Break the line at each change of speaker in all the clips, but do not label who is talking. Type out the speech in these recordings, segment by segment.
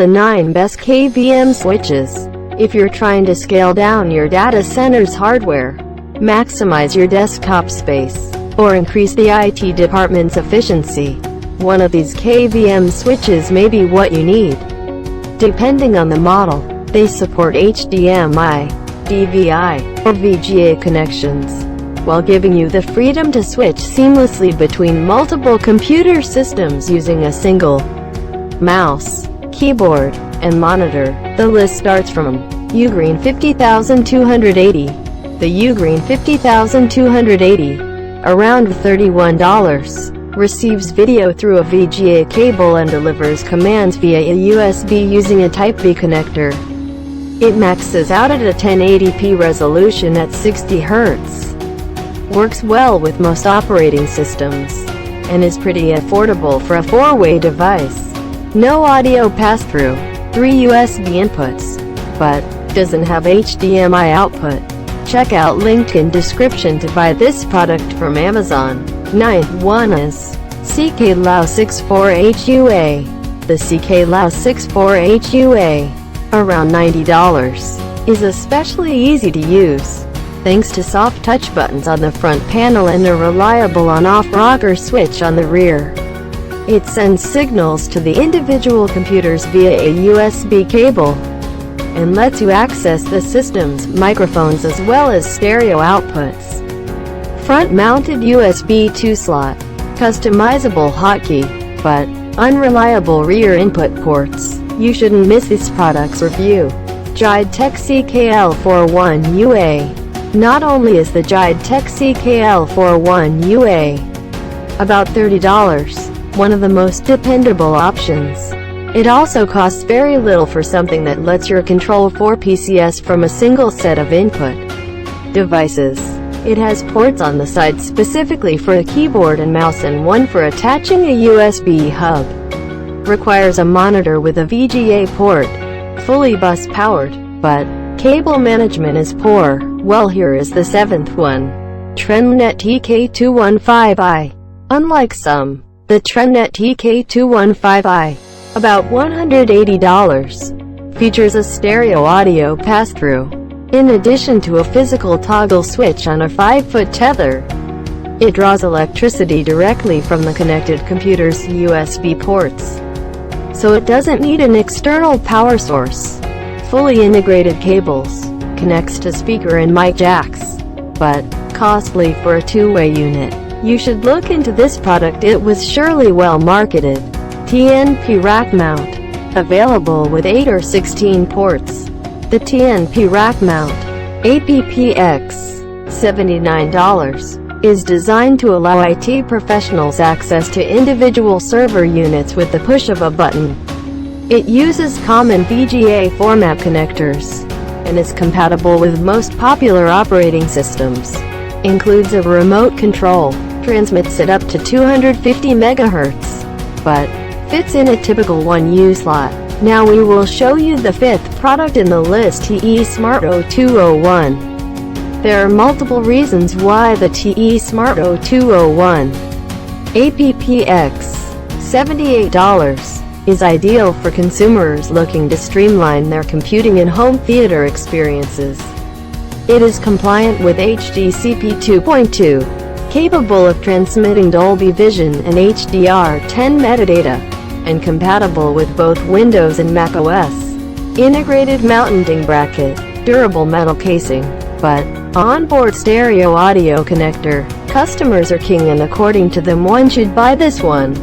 the 9 best KVM switches. If you're trying to scale down your data center's hardware, maximize your desktop space, or increase the IT department's efficiency, one of these KVM switches may be what you need. Depending on the model, they support HDMI, DVI, or VGA connections, while giving you the freedom to switch seamlessly between multiple computer systems using a single mouse, keyboard, and monitor. The list starts from Ugreen 50280. The Ugreen 50280, around $31, receives video through a VGA cable and delivers commands via a USB using a Type-B connector. It maxes out at a 1080p resolution at 60 Hz. Works well with most operating systems, and is pretty affordable for a 4-way device. No audio pass-through, 3 USB inputs, but doesn't have HDMI output. Check out link in description to buy this product from Amazon. 9th one is CKLAO64HUA. The CKLAO64HUA, around $90, is especially easy to use, thanks to soft touch buttons on the front panel and a reliable on-off rocker switch on the rear. It sends signals to the individual computers via a USB cable, and lets you access the system's microphones as well as stereo outputs. Front-mounted USB 2 slot, customizable hotkey, but unreliable rear input ports. You shouldn't miss this product's review. JIDTech CKL41UA. Not only is the JIDTech CKL41UA about $30, one of the most dependable options, it also costs very little for something that lets you control 4 PCs from a single set of input devices. It has ports on the side specifically for a keyboard and mouse and one for attaching a USB hub. Requires a monitor with a VGA port, fully bus powered, but cable management is poor. Well, here is the 7th one. TrendNet TK215i. Unlike some, the TrendNet TK215i, about $180, features a stereo audio pass-through, in addition to a physical toggle switch on a 5-foot tether. It draws electricity directly from the connected computer's USB ports, so it doesn't need an external power source. Fully integrated cables, connects to speaker and mic jacks, but costly for a 2-way unit. You should look into this product, it was surely well marketed. TNP rack mount, available with 8 or 16 ports. The TNP rack mount, APPX, $79, is designed to allow IT professionals access to individual server units with the push of a button. It uses common VGA format connectors, and is compatible with most popular operating systems. Includes a remote control, transmits at up to 250 MHz, but fits in a typical 1U slot. Now we will show you the 5th product in the list, TE Smart 0201. There are multiple reasons why the TE Smart 0201 APPX, $78, is ideal for consumers looking to streamline their computing and home theater experiences. It is compliant with HDCP 2.2, capable of transmitting Dolby Vision and HDR10 metadata, and compatible with both Windows and Mac OS. Integrated mounting bracket, durable metal casing, but onboard stereo audio connector. Customers are king, and according to them, one should buy this one.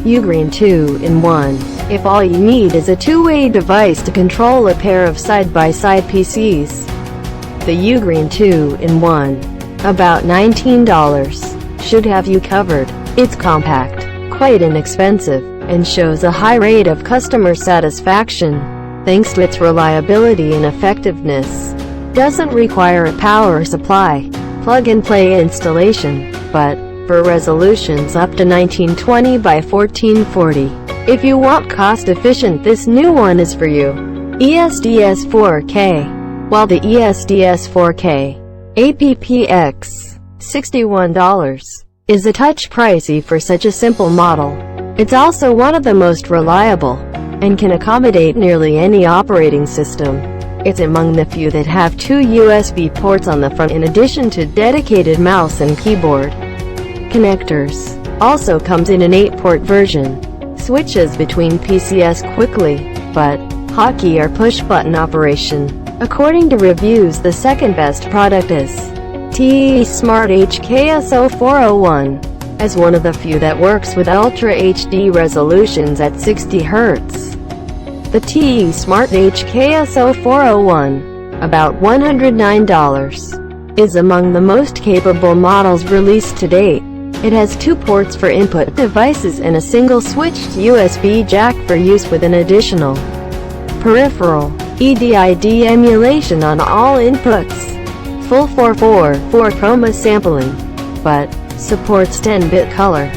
Ugreen 2-in-1. If all you need is a 2-way device to control a pair of side-by-side PCs, the Ugreen 2-in-1, about $19, should have you covered. It's compact, quite inexpensive, and shows a high rate of customer satisfaction, thanks to its reliability and effectiveness. Doesn't require a power supply, plug-and-play installation, but for resolutions up to 1920 by 1440. If you want cost-efficient, this new one is for you. ESDS 4K. While the ESDS 4K APPX, $61, is a touch pricey for such a simple model, it's also one of the most reliable. and can accommodate nearly any operating system. It's among the few that have 2 USB ports on the front in addition to dedicated mouse and keyboard connectors. Also comes in an 8-port version. Switches between PCS quickly, but hotkey or push-button operation. According to reviews, the second best product is TE Smart HKSO401, as one of the few that works with Ultra HD resolutions at 60 Hz. The TE Smart HKSO401, about $109, is among the most capable models released to date. It has 2 ports for input devices and a single switched USB jack for use with an additional peripheral. EDID emulation on all inputs. Full 444 chroma sampling, but supports 10-bit color.